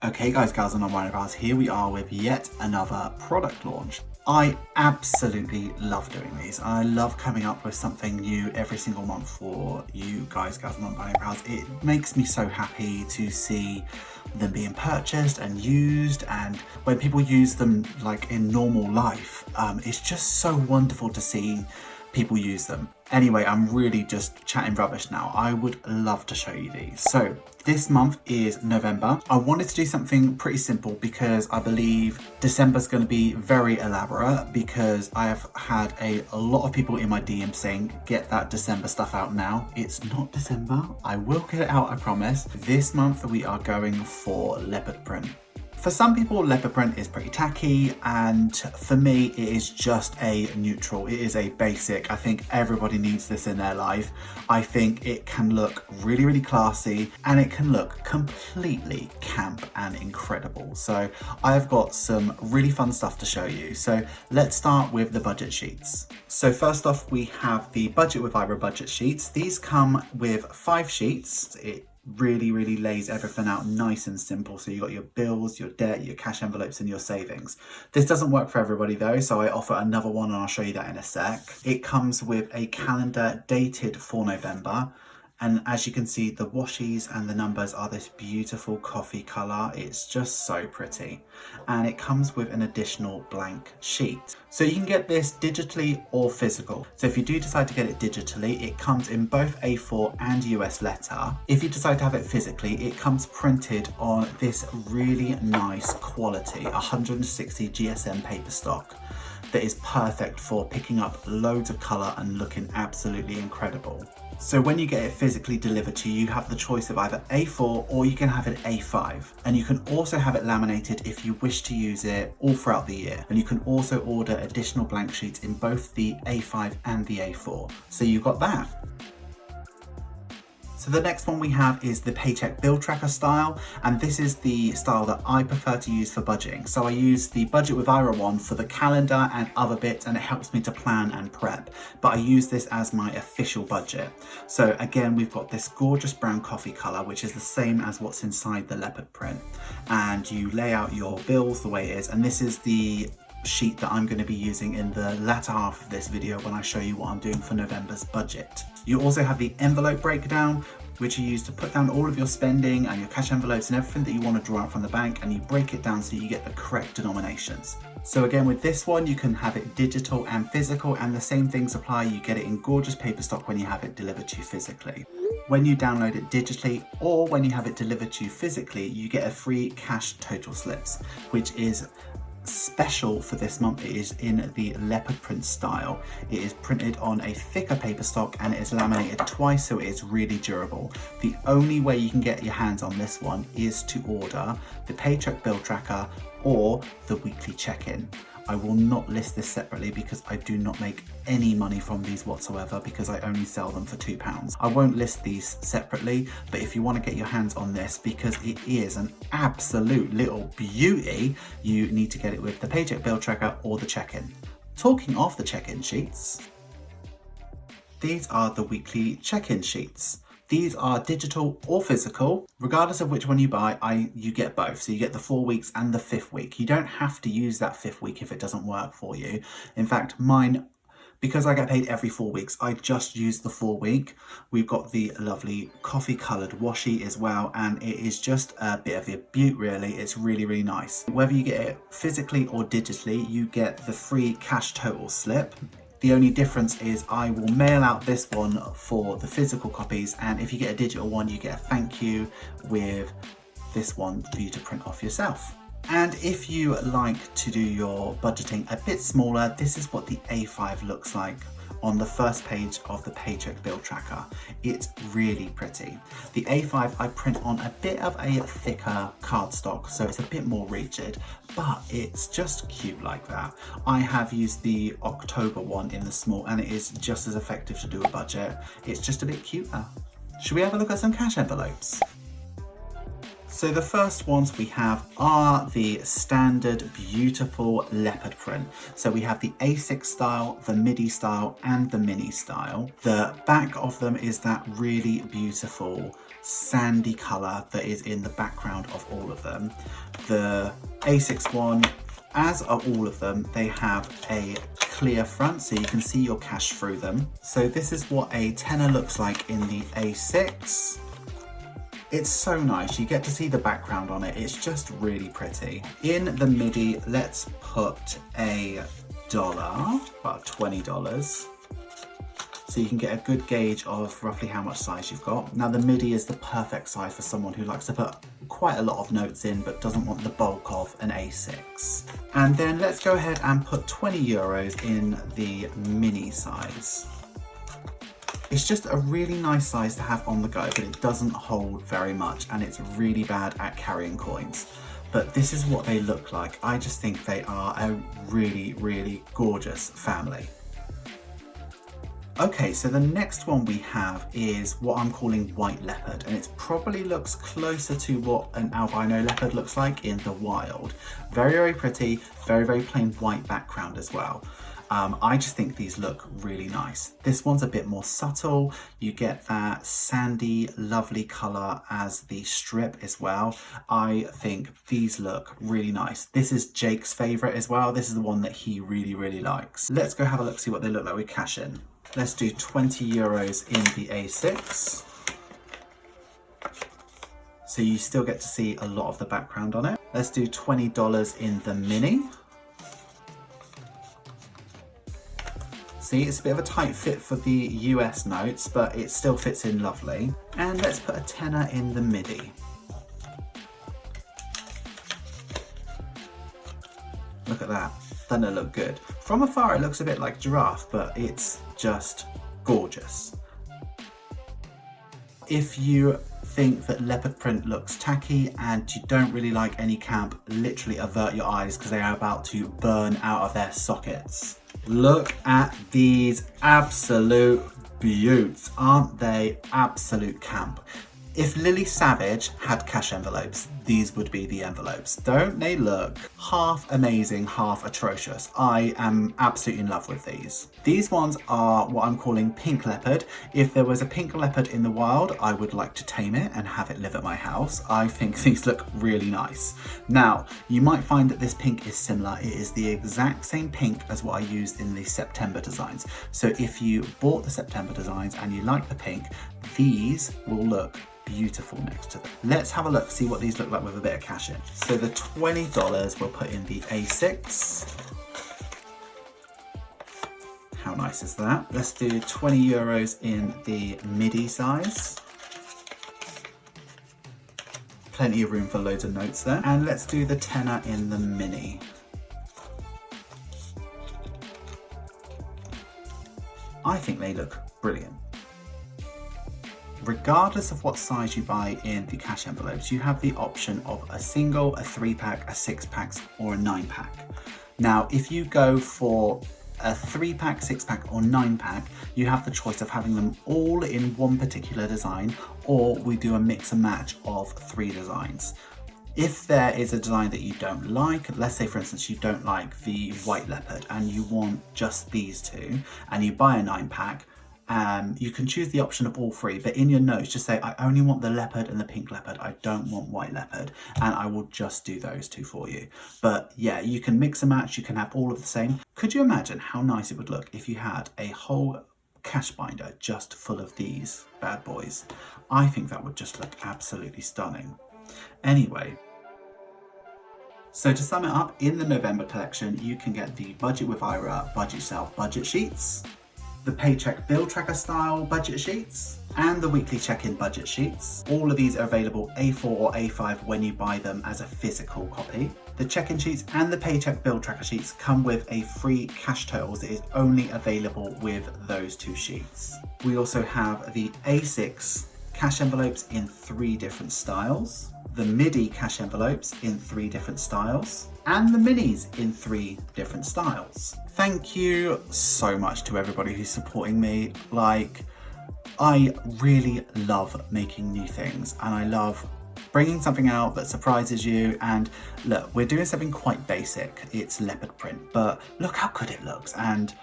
Okay guys, gals and non-binary, here we are with yet another product launch. I absolutely love doing these. I love coming up with something new every single month for you guys, gals and non-binary. It makes me so happy to see them being purchased and used, and when people use them like in normal life, it's just so wonderful to see people use them. Anyway, I'm really just chatting rubbish now. I would love to show you these. So this month is November. I wanted to do something pretty simple because I believe December's going to be very elaborate, because I have had a lot of people in my DM saying, get that December stuff out now. It's not December. I will get it out, I promise. This month we are going for Leopard Print. For some people, Leopard Print is pretty tacky, and for me, it is just a neutral. It is a basic. I think everybody needs this in their life. I think it can look really, really classy, and it can look completely camp and incredible. So I've got some really fun stuff to show you. So let's start with the budget sheets. So first off, we have the Budget with Ira budget sheets. These come with 5 sheets. It really lays everything out nice and simple. So you got your bills, your debt, your cash envelopes, and your savings. This doesn't work for everybody though, so I offer another one and I'll show you that in a sec. It comes with a calendar dated for November, and as you can see, the washies and the numbers are this beautiful coffee color. It's just so pretty, and it comes with an additional blank sheet. So you can get this digitally or physical. So if you do decide to get it digitally, it comes in both A4 and US letter. If you decide to have it physically, it comes printed on this really nice quality 160 GSM paper stock that is perfect for picking up loads of color and looking absolutely incredible. So when you get it physically delivered to you, you have the choice of either A4 or you can have it A5. And you can also have it laminated if you wish to use it all throughout the year. And you can also order additional blank sheets in both the A5 and the A4. So you've got that. So the next one we have is the paycheck bill tracker style, and this is the style that I prefer to use for budgeting. So I use the Budget with Ira one for the calendar and other bits, and it helps me to plan and prep, but I use this as my official budget. So again, we've got this gorgeous brown coffee color, which is the same as what's inside the Leopard Print, and you lay out your bills the way it is, and this is the sheet that I'm going to be using in the latter half of this video when I show you what I'm doing for November's budget. You also have the envelope breakdown, which you use to put down all of your spending and your cash envelopes and everything that you want to draw out from the bank, and you break it down so you get the correct denominations. So again, with this one, you can have it digital and physical, and the same things apply. You get it in gorgeous paper stock when you have it delivered to you physically. When you download it digitally or when you have it delivered to you physically, you get a free cash total slips, which is special for this month. It is in the Leopard Print style. It is printed on a thicker paper stock and it is laminated twice, so it is really durable. The only way you can get your hands on this one is to order the paycheck bill tracker or the weekly check-in. I will not list this separately because I do not make any money from these whatsoever, because I only sell them for £2. I won't list these separately, but if you want to get your hands on this, because it is an absolute little beauty, you need to get it with the paycheck bill tracker or the check-in. Talking of the check-in sheets, these are the weekly check-in sheets. These are digital or physical. Regardless of which one you buy, you get both. So you get the 4 weeks and the 5th week. You don't have to use that 5th week if it doesn't work for you. In fact, mine, because I get paid every 4 weeks, I just use the 4 week. We've got the lovely coffee coloured washi as well, and it is just a bit of a beaut really. It's really nice. Whether you get it physically or digitally, you get the free cash total slip. The only difference is I will mail out this one for the physical copies, and if you get a digital one, you get a thank you with this one for you to print off yourself. And if you like to do your budgeting a bit smaller, this is what the A5 looks like on the first page of the paycheck bill tracker. It's really pretty. The A5 I print on a bit of a thicker cardstock, so it's a bit more rigid, but it's just cute like that. I have used the October one in the small, and it is just as effective to do a budget. It's just a bit cuter. Should we have a look at some cash envelopes? So the first ones we have are the standard beautiful leopard print. So we have the A6 style, the midi style and the mini style. The back of them is that really beautiful sandy colour that is in the background of all of them. The A6 one, as are all of them, they have a clear front so you can see your cash through them. So this is what a tenner looks like in the A6. It's so nice, you get to see the background on it, it's just really pretty. In the midi, let's put $1, about $20, so you can get a good gauge of roughly how much size you've got. Now the midi is the perfect size for someone who likes to put quite a lot of notes in but doesn't want the bulk of an A6. And then let's go ahead and put €20 in the mini size. It's just a really nice size to have on the go, but it doesn't hold very much and it's really bad at carrying coins. But this is what they look like. I just think they are a really, really gorgeous family. Okay, so the next one we have is what I'm calling white leopard, and it probably looks closer to what an albino leopard looks like in the wild. Very, very pretty, very, very plain white background as well. I just think these look really nice. This one's a bit more subtle. You get that sandy, lovely color as the strip as well. I think these look really nice. This is Jake's favorite as well. This is the one that he really, really likes. Let's go have a look, see what they look like with cash in. Let's do €20 in the A6. So you still get to see a lot of the background on it. Let's do $20 in the mini. See, it's a bit of a tight fit for the US notes, but it still fits in lovely. And let's put a tenner in the midi. Look at that, doesn't it look good? From afar it looks a bit like giraffe, but it's just gorgeous. If you think that leopard print looks tacky and you don't really like any camp, literally avert your eyes because they are about to burn out of their sockets. Look at these absolute beauts. Aren't they absolute camp? If Lily Savage had cash envelopes, these would be the envelopes. Don't they look half amazing, half atrocious? I am absolutely in love with these. These ones are what I'm calling pink leopard. If there was a pink leopard in the wild, I would like to tame it and have it live at my house. I think these look really nice. Now, you might find that this pink is similar. It is the exact same pink as what I used in the September designs. So if you bought the September designs and you like the pink, these will look beautiful next to them. Let's have a look, see what these look like with a bit of cash in. So the $20 we'll put in the A6. How nice is that? Let's do €20 in the midi size. Plenty of room for loads of notes there. And let's do the tenner in the mini. I think they look brilliant. Regardless of what size you buy in the cash envelopes, you have the option of a single, a 3-pack, a 6-pack, or a 9-pack. Now, if you go for a 3-pack, 6-pack, or 9-pack, you have the choice of having them all in one particular design, or we do a mix and match of 3 designs. If there is a design that you don't like, let's say for instance you don't like the white leopard and you want just these 2, and you buy a 9-pack, you can choose the option of all 3, but in your notes just say, I only want the leopard and the pink leopard, I don't want white leopard, and I will just do those 2 for you. But yeah, you can mix and match, you can have all of the same. Could you imagine how nice it would look if you had a whole cash binder just full of these bad boys? I think that would just look absolutely stunning. Anyway, so to sum it up, in the November collection, you can get the Budget with Ira Budget Sale budget sheets, the Paycheck Bill Tracker style budget sheets, and the weekly check-in budget sheets. All of these are available A4 or A5 when you buy them as a physical copy. The check-in sheets and the Paycheck Bill Tracker sheets come with a free cash totals that is only available with those 2 sheets. We also have the A6 cash envelopes in 3 different styles, the MIDI cash envelopes in 3 different styles, and the minis in 3 different styles. Thank you so much to everybody who's supporting me. Like, I really love making new things and I love bringing something out that surprises you. And look, we're doing something quite basic. It's leopard print, but look how good it looks. And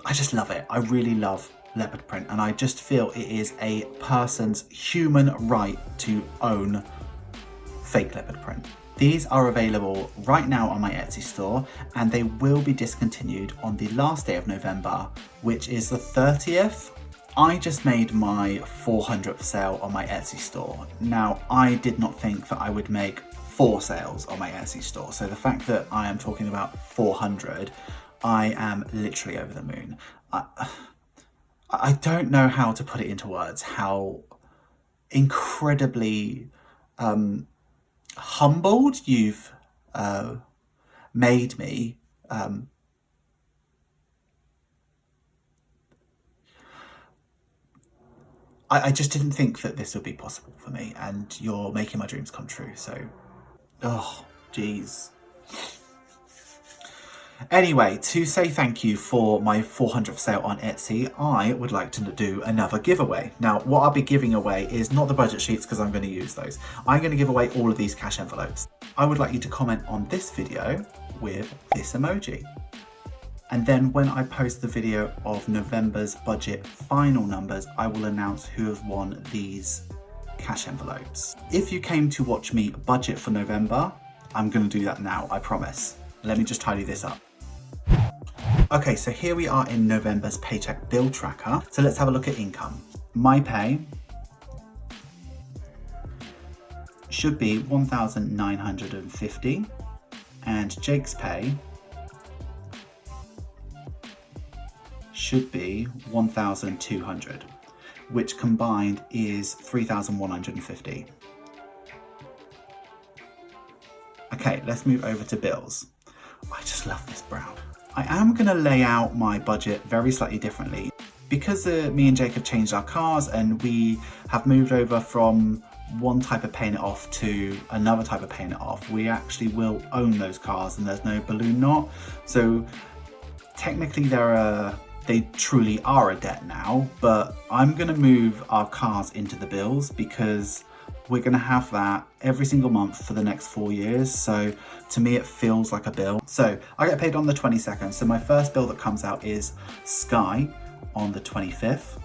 I just love it. I really love leopard print. And I just feel it is a person's human right to own fake leopard print. These are available right now on my Etsy store, and they will be discontinued on the last day of November, which is the 30th. I just made my 400th sale on my Etsy store. Now, I did not think that I would make 4 sales on my Etsy store. So the fact that I am talking about 400, I am literally over the moon. I don't know how to put it into words, how incredibly humbled you've made me. I just didn't think that this would be possible for me, and you're making my dreams come true. So, oh, geez. Anyway, to say thank you for my 400th sale on Etsy, I would like to do another giveaway. Now, what I'll be giving away is not the budget sheets, because I'm going to use those. I'm going to give away all of these cash envelopes. I would like you to comment on this video with this emoji. And then when I post the video of November's budget final numbers, I will announce who has won these cash envelopes. If you came to watch me budget for November, I'm going to do that now, I promise. Let me just tidy this up. Okay, so here we are in November's paycheck bill tracker. So let's have a look at income. My pay should be 1,950, and Jake's pay should be 1,200, which combined is 3,150. Okay, let's move over to bills. I just love this brown. I am going to lay out my budget very slightly differently. Because me and Jake have changed our cars and we have moved over from one type of paying it off to another type of paying it off, we actually will own those cars and there's no balloon knot. So technically they truly are a debt now, but I'm going to move our cars into the bills because we're going to have that every single month for the next 4 years. So to me, it feels like a bill. So I get paid on the 22nd. So my first bill that comes out is Sky on the 25th.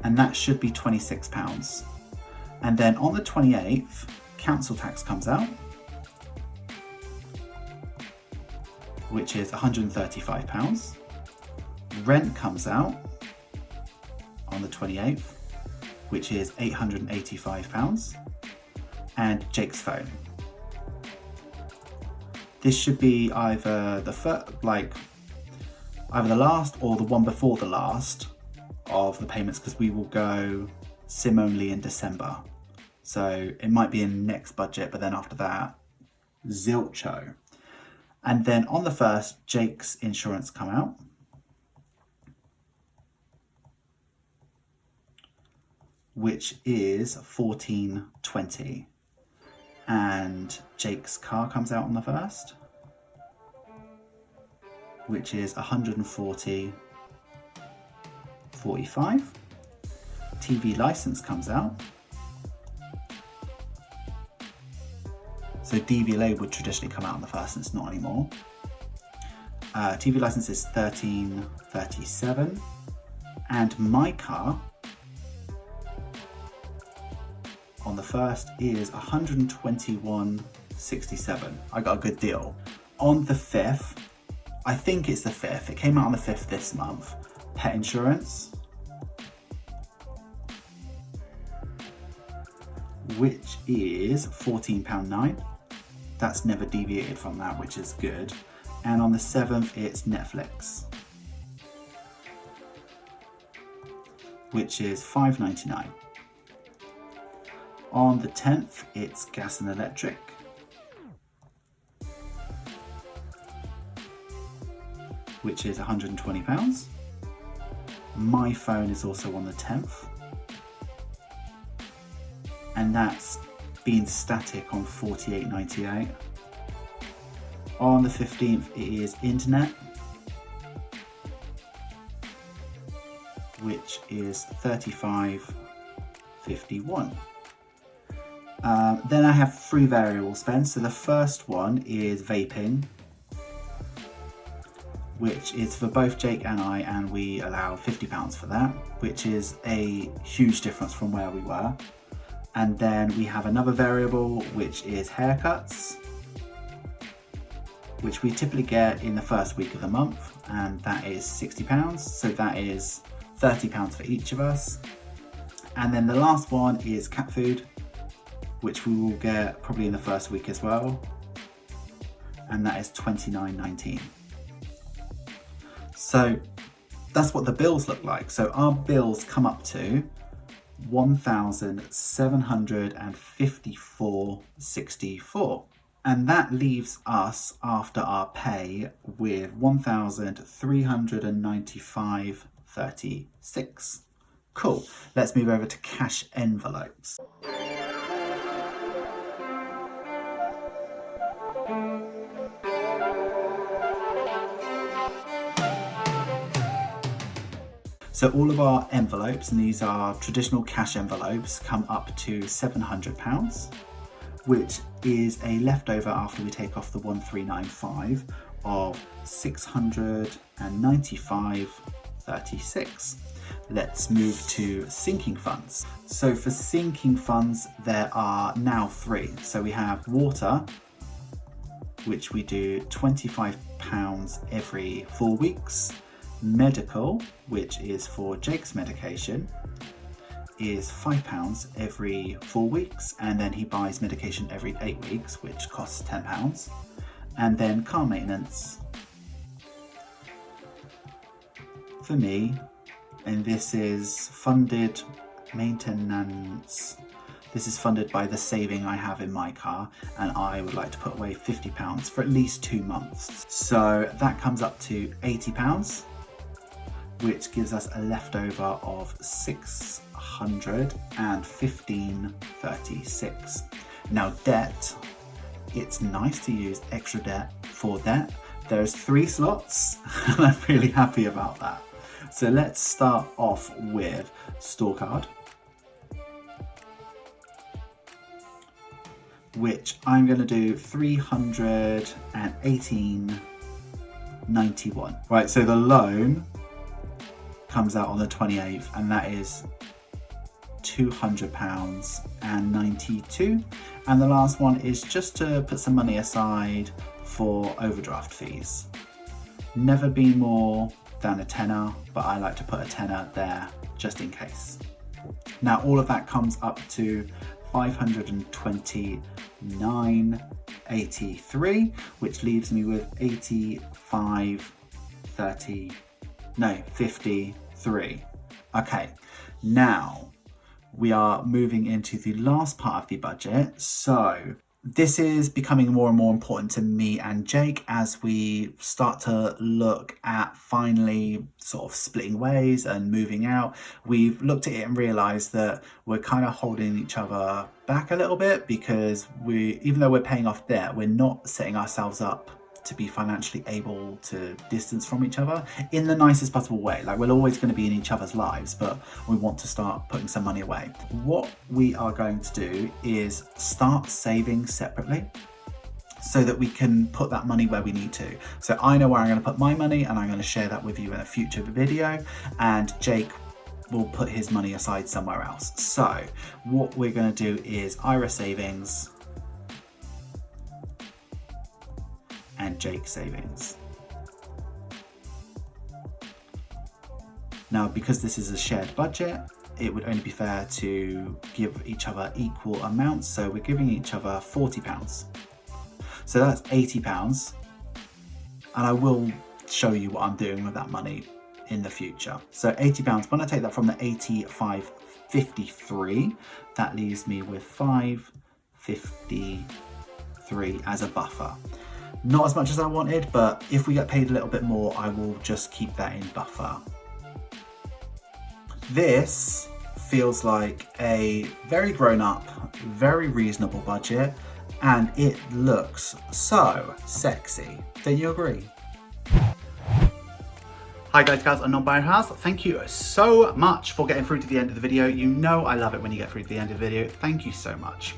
And that should be £26. And then on the 28th, council tax comes out, which is £135. Rent comes out on the 28th, which is £885, and Jake's phone. This should be either the last or the one before the last of the payments, because we will go SIM only in December. So it might be in next budget, but then after that, zilcho. And then on the 1st, Jake's insurance come out, which is $14.20, and Jake's car comes out on the 1st, which is $140.45. TV license comes out, so DVLA would traditionally come out on the 1st, and it's not anymore. TV license is $13.37, and my car on the 1st is $121.67. I got a good deal. On the 5th, I think it's the 5th, it came out on the 5th this month, pet insurance, which is £14.09. That's never deviated from that, which is good. And on the 7th, it's Netflix, which is £5.99. On the 10th, it's gas and electric, which is £120. My phone is also on the 10th, and that's been static on $48.98. On the 15th, it is internet, which is $35.51. Then I have 3 variable spends. So the first one is vaping, which is for both Jake and I, and we allow £50 for that, which is a huge difference from where we were. And then we have another variable, which is haircuts, which we typically get in the first week of the month, and that is £60. So that is £30 for each of us. And then the last one is cat food, which we will get probably in the first week as well, and that is £29.19. So that's what the bills look like. So our bills come up to £1,754.64, and that leaves us after our pay with £1,395.36. Cool. Let's move over to cash envelopes. So all of our envelopes, and these are traditional cash envelopes, come up to £700, which is a leftover after we take off the 1395 of £695.36. Let's move to sinking funds. So for sinking funds, there are now 3. So we have water, which we do £25 every 4 weeks. Medical, which is for Jake's medication, is £5 every 4 weeks, and then he buys medication every 8 weeks, which costs £10. And then car maintenance for me, and this is funded maintenance. This is funded by the saving I have in my car, and I would like to put away £50 for at least 2 months. So that comes up to £80, which gives us a leftover of £615.36. Now debt, it's nice to use extra debt for debt. There's 3 slots, and I'm really happy about that. So let's start off with store card, which I'm going to do £318.91. Right, so the loan comes out on the 28th, and that is £200.92. And the last one is just to put some money aside for overdraft fees. Never been more than a tenner, but I like to put a tenner there just in case. Now all of that comes up to £529.83, which leaves me with 53. Okay, now we are moving into the last part of the budget. So this is becoming more and more important to me and Jake as we start to look at finally sort of splitting ways and moving out. We've looked at it and realized that we're kind of holding each other back a little bit, because even though we're paying off debt, we're not setting ourselves up to be financially able to distance from each other in the nicest possible way. Like, we're always going to be in each other's lives, but we want to start putting some money away. What we are going to do is start saving separately so that we can put that money where we need to. So I know where I'm going to put my money, and I'm going to share that with you in a future video, and Jake will put his money aside somewhere else. So what we're going to do is IRA savings and Jake savings. Now, because this is a shared budget, it would only be fair to give each other equal amounts. So we're giving each other £40. So that's £80. And I will show you what I'm doing with that money in the future. So £80, when I take that from the 85.53, that leaves me with 553 as a buffer. Not as much as I wanted, but if we get paid a little bit more, I will just keep that in buffer. This feels like a very grown up, very reasonable budget, and it looks so sexy. Don't you agree? Hi guys, gals and non-binary house. Thank you so much for getting through to the end of the video. You know I love it when you get through to the end of the video. Thank you so much.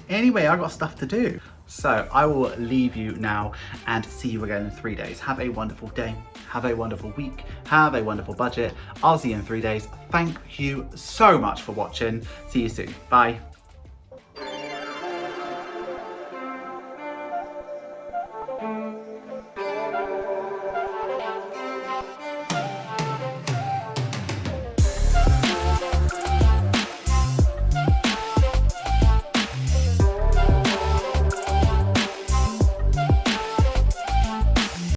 Anyway, I got stuff to do. So I will leave you now and see you again in 3 days. Have a wonderful day. Have a wonderful week. Have a wonderful budget. I'll see you in 3 days. Thank you so much for watching. See you soon. Bye.